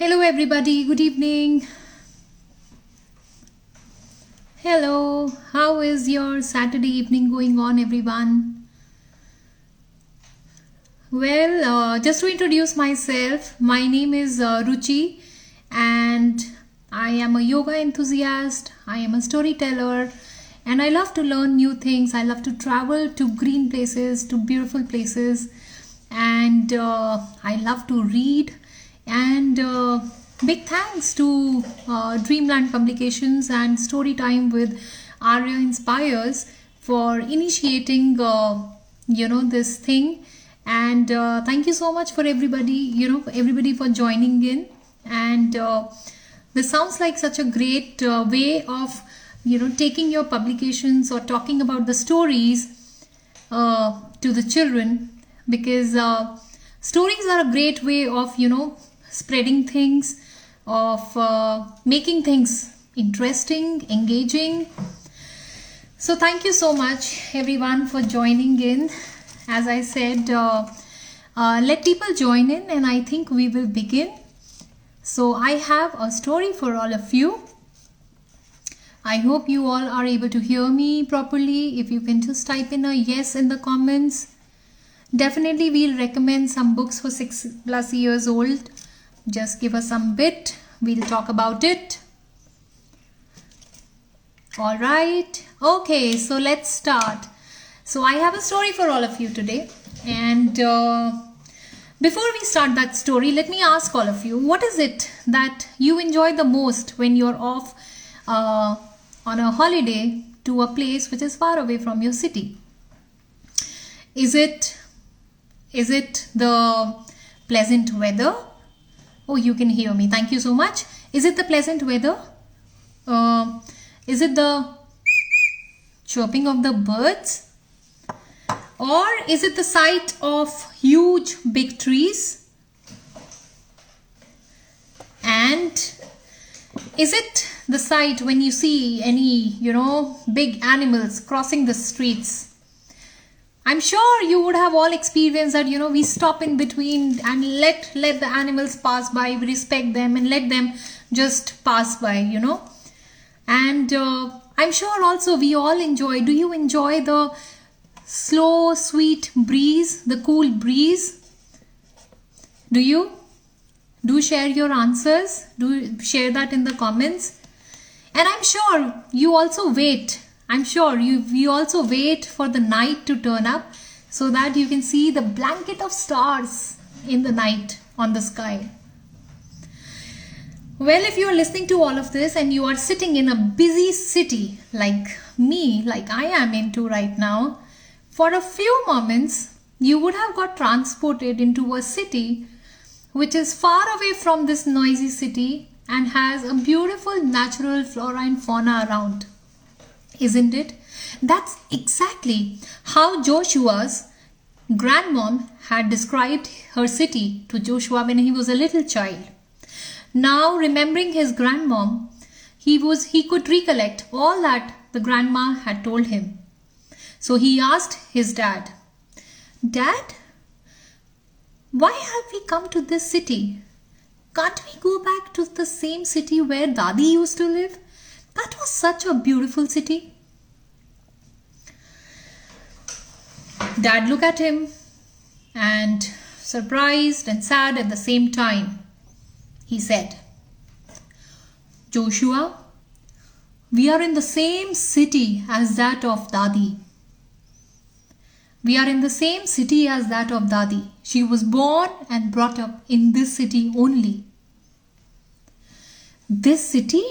Hello everybody, good evening. Hello, how is your Saturday evening going on, everyone? Well, just to introduce myself, my name is Ruchi and I am a yoga enthusiast, I am a storyteller and I love to learn new things. I love to travel to green places, to beautiful places, and I love to read. And big thanks to Dreamland Publications and Storytime with Aryah Inspires for initiating this thing. And thank you so much for everybody for joining in. And this sounds like such a great way of taking your publications or talking about the stories to the children, because stories are a great way of spreading things, of making things interesting, engaging. So thank you so much everyone for joining in. As I said, let people join in and I think we will begin. So I have a story for all of you. I hope you all are able to hear me properly. If you can just type in a yes in the comments. Definitely we'll recommend some books for 6+ years old. Just give us some bit. We'll talk about it. Alright. Okay, so let's start. So I have a story for all of you today. And before we start that story, let me ask all of you, what is it that you enjoy the most when you're off on a holiday to a place which is far away from your city? Is it the pleasant weather? Oh, you can hear me. Thank you so much. Is it the pleasant weather? Is it the chirping of the birds? Or is it the sight of huge big trees? And is it the sight when you see any, big animals crossing the streets? I'm sure you would have all experienced that, we stop in between and let the animals pass by, we respect them and let them just pass by, And I'm sure also we all enjoy, do you enjoy the slow, sweet breeze, the cool breeze? Do you? Do share your answers. Do share that in the comments. And I'm sure you also wait. I'm sure you also wait for the night to turn up so that you can see the blanket of stars in the night on the sky. Well, if you are listening to all of this and you are sitting in a busy city like me, like I am into right now, for a few moments you would have got transported into a city which is far away from this noisy city and has a beautiful natural flora and fauna around. Isn't it? That's exactly how Joshua's grandmom had described her city to Joshua when he was a little child. Now, remembering his grandmom, he could recollect all that the grandma had told him. So he asked his dad, "Dad, why have we come to this city? Can't we go back to the same city where Dadi used to live? That was such a beautiful city." Dad looked at him and, surprised and sad at the same time, he said, "Joshua, we are in the same city as that of Dadi. We are in the same city as that of Dadi. She was born and brought up in this city only." "This city?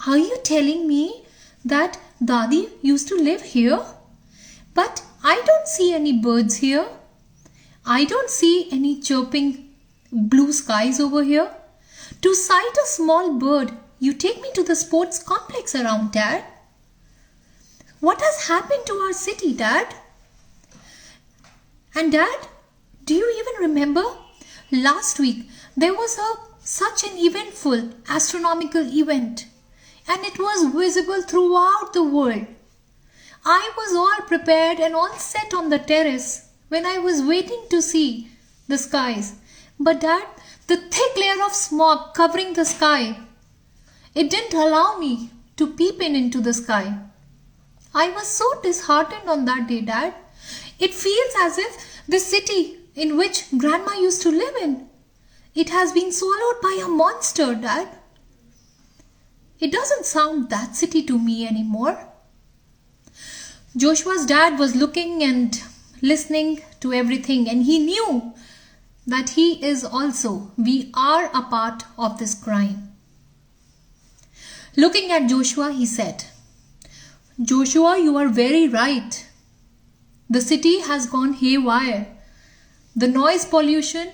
Are you telling me that Dadi used to live here? But I don't see any birds here. I don't see any chirping blue skies over here. To sight a small bird, you take me to the sports complex around, Dad. What has happened to our city, Dad? And Dad, do you even remember? Last week, there was such an eventful astronomical event, and it was visible throughout the world. I was all prepared and all set on the terrace when I was waiting to see the skies. But Dad, the thick layer of smog covering the sky. It didn't allow me to peep into the sky. I was so disheartened on that day, Dad. It feels as if the city in which Grandma used to live in, it has been swallowed by a monster, Dad. It doesn't sound that city to me anymore. Joshua's dad was looking and listening to everything, and he knew that we are a part of this crime. Looking at Joshua, he said, Joshua, you are very right. The city has gone haywire. The noise pollution,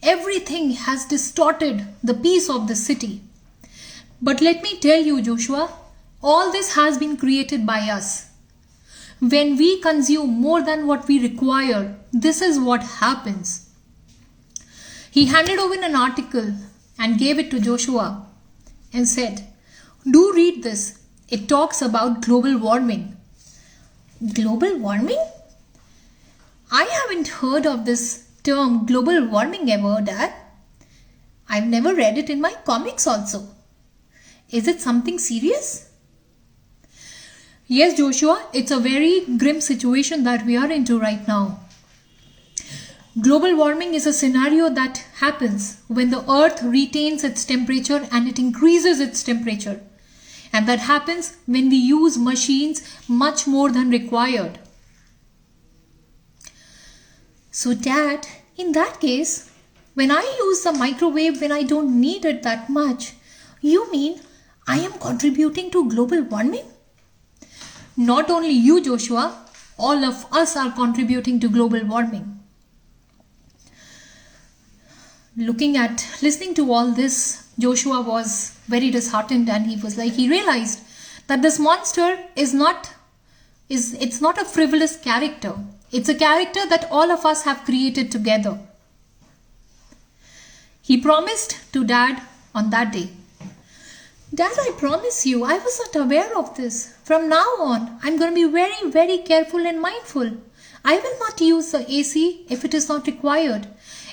everything has distorted the peace of the city. But let me tell you, Joshua, all this has been created by us. When we consume more than what we require, this is what happens. He handed over an article and gave it to Joshua and said, do read this. It talks about global warming. Global warming? I haven't heard of this term global warming ever, Dad. I've never read it in my comics also. Is it something serious? Yes, Joshua, it's a very grim situation that we are into right now. Global warming is a scenario that happens when the earth retains its temperature and it increases its temperature. And that happens when we use machines much more than required. So, Dad, in that case, when I use the microwave when I don't need it that much, you mean I am contributing to global warming? Not only you, Joshua, all of us are contributing to global warming. Listening to all this, Joshua was very disheartened, and he realized that this monster it's not a frivolous character. It's a character that all of us have created together. He promised to Dad on that day, Dad, I promise you, I was not aware of this. From now on, I'm going to be very, very careful and mindful. I will not use the AC if it is not required.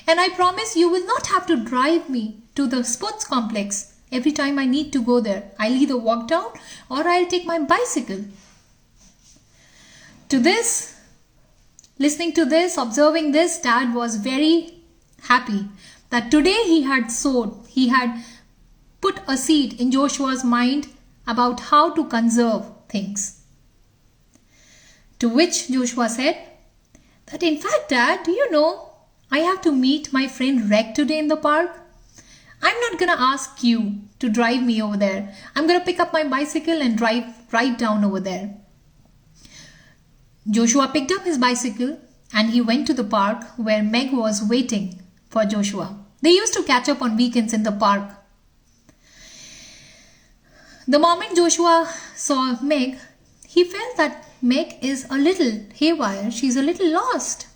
And I promise you will not have to drive me to the sports complex every time I need to go there. I'll either walk down or I'll take my bicycle. Listening to this, observing this, Dad was very happy that today he had put a seed in Joshua's mind about how to conserve things. To which Joshua said that, in fact, Dad, do you know, I have to meet my friend Reg today in the park. I'm not going to ask you to drive me over there. I'm going to pick up my bicycle and drive right down over there. Joshua picked up his bicycle and he went to the park where Meg was waiting for Joshua. They used to catch up on weekends in the park. The moment Joshua saw Meg, he felt that Meg is a little haywire. She's a little lost.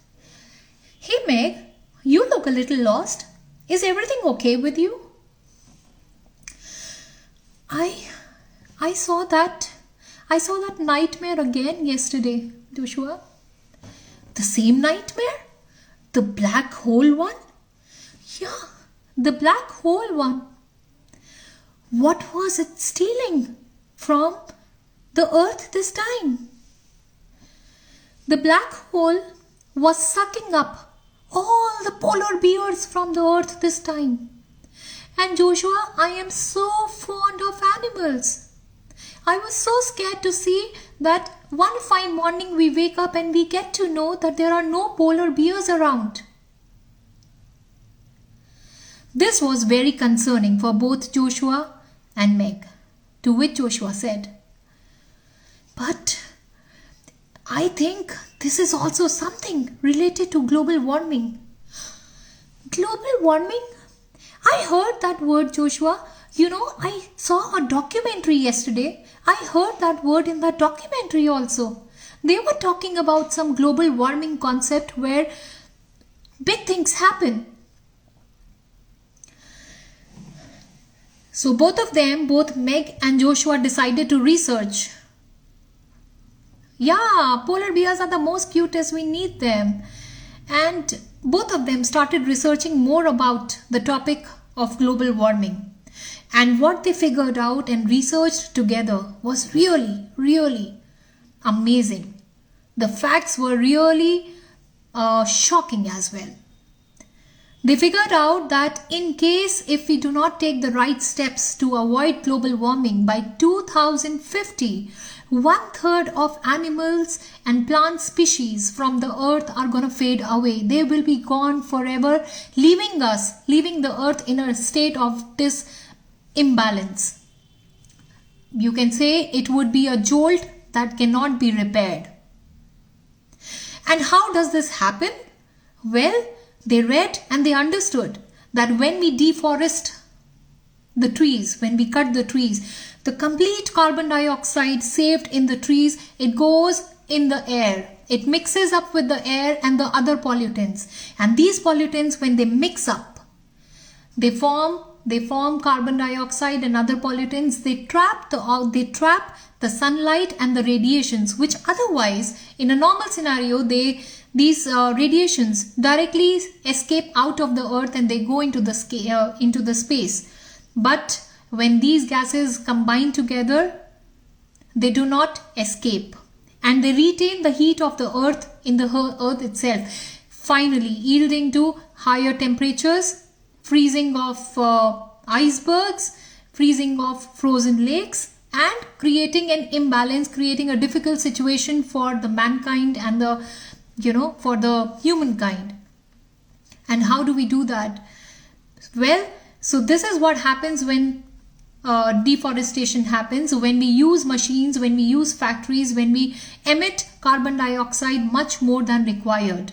Hey Meg, you look a little lost. Is everything okay with you? I saw that nightmare again yesterday, Joshua. The same nightmare? The black hole one? Yeah, the black hole one. What was it stealing from the earth this time? The black hole was sucking up all the polar bears from the earth this time. And Joshua, I am so fond of animals. I was so scared to see that one fine morning we wake up and we get to know that there are no polar bears around. This was very concerning for both Joshua and Meg, to which Joshua said, but I think this is also something related to global warming. Global warming? I heard that word, Joshua. You know, I saw a documentary yesterday. I heard that word in that documentary also. They were talking about some global warming concept where big things happen. So both Meg and Joshua decided to research. Yeah, polar bears are the most cutest. We need them. And both of them started researching more about the topic of global warming. And what they figured out and researched together was really, really amazing. The facts were really shocking as well. They figured out that in case if we do not take the right steps to avoid global warming, by 2050, 1/3 of animals and plant species from the earth are going to fade away. They will be gone forever, leaving the earth in a state of this imbalance. You can say it would be a jolt that cannot be repaired. And how does this happen? Well, they read and they understood that when we deforest the trees, when we cut the trees, the complete carbon dioxide saved in the trees, it goes in the air. It mixes up with the air and the other pollutants. And these pollutants, when they mix up, they form carbon dioxide and other pollutants. They trap the sunlight and the radiations, which otherwise in a normal scenario these radiations directly escape out of the earth and they go into the space. But when these gases combine together, they do not escape and they retain the heat of the earth in the earth itself, finally yielding to higher temperatures, freezing of icebergs, freezing of frozen lakes, and creating an imbalance, creating a difficult situation for the mankind and for the humankind. And how do we do that? Well, so this is what happens when deforestation happens, when we use machines, when we use factories, when we emit carbon dioxide much more than required.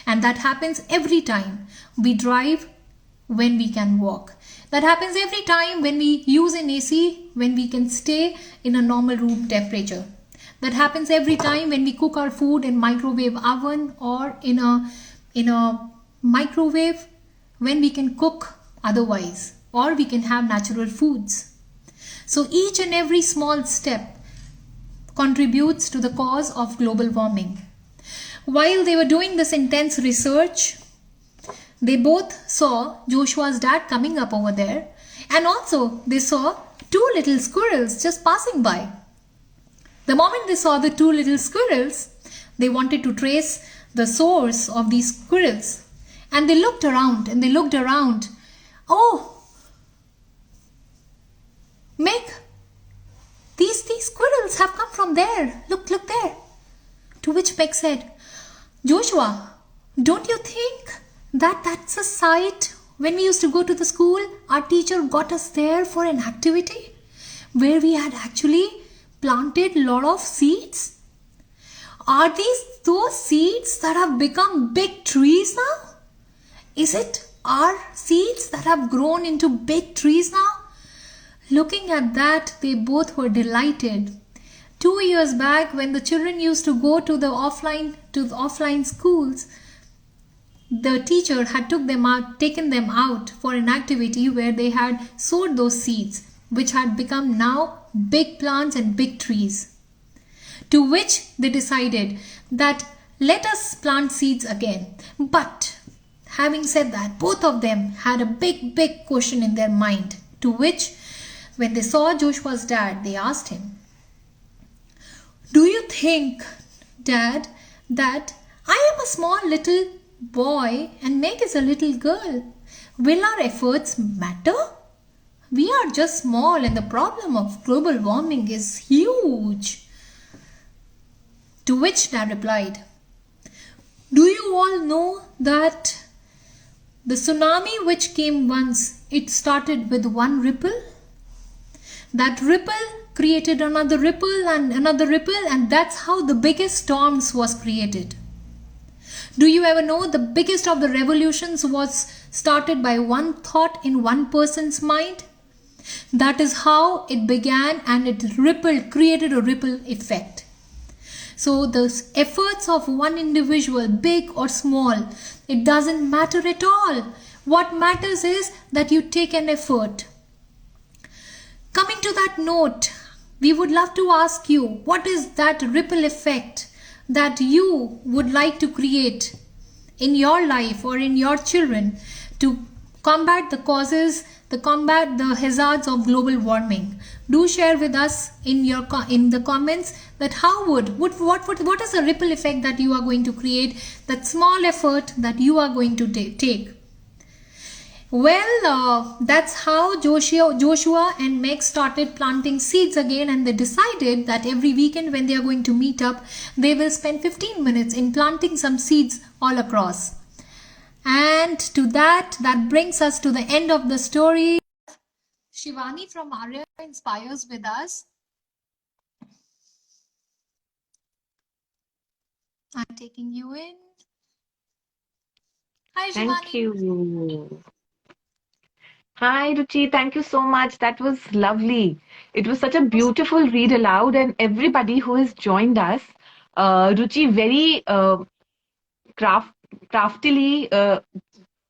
And that happens every time we drive when we can walk. That happens every time when we use an AC, when we can stay in a normal room temperature. That happens every time when we cook our food in microwave oven or in a microwave, when we can cook otherwise, or we can have natural foods. So each and every small step contributes to the cause of global warming. While they were doing this intense research, they both saw Joshua's dad coming up over there, and also they saw two little squirrels just passing by. The moment they saw the two little squirrels, they wanted to trace the source of these squirrels. And they looked around and they looked around. Oh, Meg, these squirrels have come from there. Look there. To which Meg said, Joshua, don't you think that's a sight? When we used to go to the school, our teacher got us there for an activity where we had actually planted a lot of seeds. Are these those seeds that have become big trees now? Is it our seeds that have grown into big trees now? Looking at that, they both were delighted. 2 years back, when the children used to go to the offline schools, the teacher had taken them out for an activity where they had sowed those seeds, which had become now big plants and big trees. To which they decided that let us plant seeds again. But having said that, both of them had a big question in their mind. To which, when they saw Joshua's dad, they asked him, do you think, Dad, that I am a small little boy and Meg is a little girl? Will our efforts matter? We are just small and the problem of global warming is huge. To which Dad replied, do you all know that the tsunami which came once, it started with one ripple? That ripple created another ripple and another ripple, and that's how the biggest storms was created. Do you ever know the biggest of the revolutions was started by one thought in one person's mind? That is how it began, and it created a ripple effect. So the efforts of one individual, big or small, it doesn't matter at all. What matters is that you take an effort. Coming to that note, we would love to ask you, what is that ripple effect that you would like to create in your life or in your children to combat the causes, the combat the hazards of global warming? Do share with us in your in the comments that how what is the ripple effect that you are going to create, that small effort that you are going to take. Well, that's how Joshua and Meg started planting seeds again, and they decided that every weekend when they are going to meet up, they will spend 15 minutes in planting some seeds all across. And to that brings us to the end of the story. Shivani from Aryah inspires with us. I'm taking you in. Hi, Shivani. Thank you. Hi, Ruchi. Thank you so much. That was lovely. It was such a beautiful read aloud, and everybody who has joined us, Ruchi, very craft craftily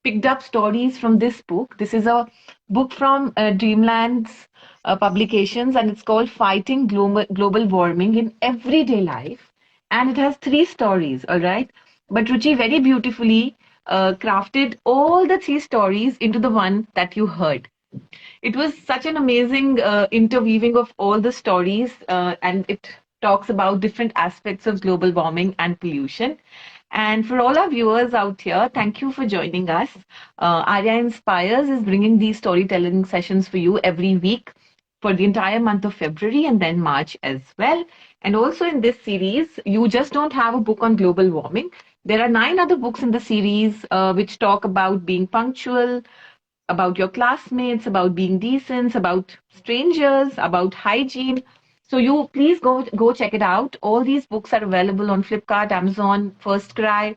picked up stories from this book. This is a book from Dreamland's Publications, and it's called Fighting Global Warming in Everyday Life. And it has three stories, all right? But Ruchi very beautifully crafted all the three stories into the one that you heard. It was such an amazing interweaving of all the stories, and it talks about different aspects of global warming and pollution. And for all our viewers out here, thank you for joining us. Aryah Inspires is bringing these storytelling sessions for you every week for the entire month of February and then March as well. And also in this series, you just don't have a book on global warming. There are 9 other books in the series which talk about being punctual, about your classmates, about being decent, about strangers, about hygiene. So you please go check it out. All these books are available on Flipkart, Amazon, First Cry,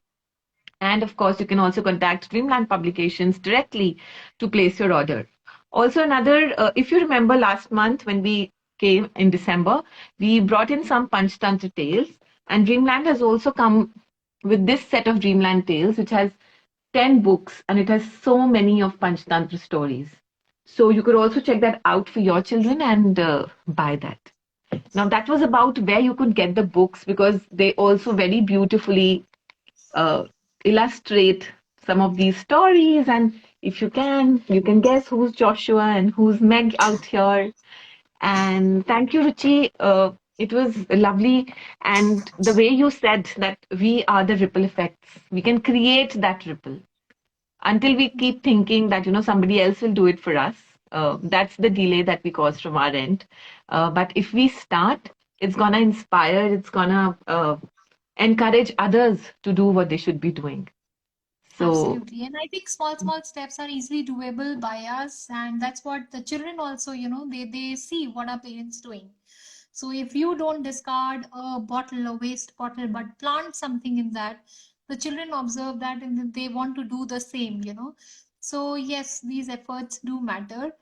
and of course you can also contact Dreamland Publications directly to place your order. Also another, if you remember last month when we came in December, we brought in some Panchtantra tales, and Dreamland has also come with this set of Dreamland tales, which has 10 books and it has so many of Panchtantra stories. So you could also check that out for your children and buy that. Now, that was about where you could get the books because they also very beautifully uh, illustrate some of these stories. And if you can guess who's Joshua and who's Meg out here. And thank you, Ruchi. It was lovely. And the way you said that we are the ripple effects, we can create that ripple until we keep thinking that somebody else will do it for us. That's the delay that we cause from our end. But if we start, it's gonna inspire, it's gonna encourage others to do what they should be doing. So Absolutely. And I think small steps are easily doable by us. And that's what the children also, they see what our parents doing. So if you don't discard a bottle, a waste bottle, but plant something in that, the children observe that and then they want to do the same. So yes, these efforts do matter.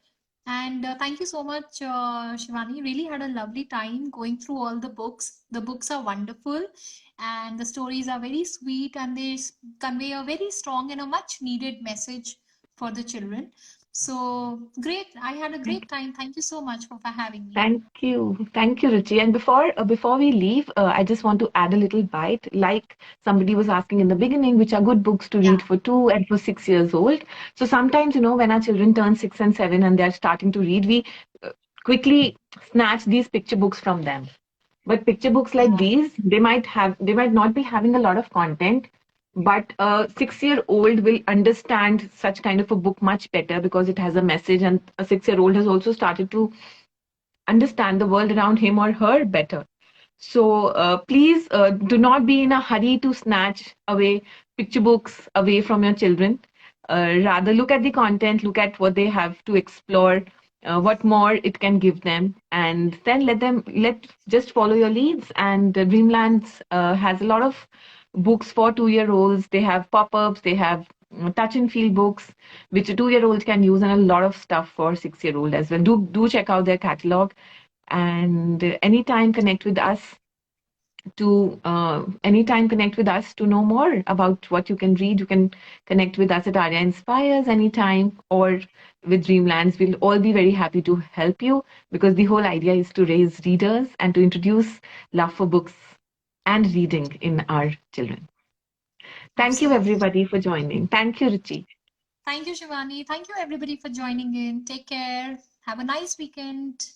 And thank you so much, Shivani. Really had a lovely time going through all the books. The books are wonderful and the stories are very sweet and they convey a very strong and a much needed message for the children. So great. I had a great time. Thank you so much for having me. thank you, Ruchi. And before we leave, I just want to add a little bite. Like somebody was asking in the beginning, which are good books to Yeah. read for 2 and for 6 years old. So sometimes when our children turn 6 and 7 and they're starting to read, we quickly snatch these picture books from them. But picture books like Yeah. these, they might not be having a lot of content, but a 6 year old will understand such kind of a book much better because it has a message, and a 6 year old has also started to understand the world around him or her better. So please do not be in a hurry to snatch away picture books away from your children. Rather, look at the content, look at what they have to explore, what more it can give them, and then let just follow your leads. And Dreamlands has a lot of books for 2 year olds. They have pop ups, they have touch and feel books, which a 2 year old can use, and a lot of stuff for 6 year old as well. Do check out their catalog and anytime connect with us to know more about what you can read. You can connect with us at Aryah Inspires anytime or with Dreamlands. We'll all be very happy to help you because the whole idea is to raise readers and to introduce love for books and reading in our children. Thank you, Absolutely. everybody, for joining. Thank you, Ruchi. Thank you, Shivani. Thank you, everybody, for joining in. Take care. Have a nice weekend.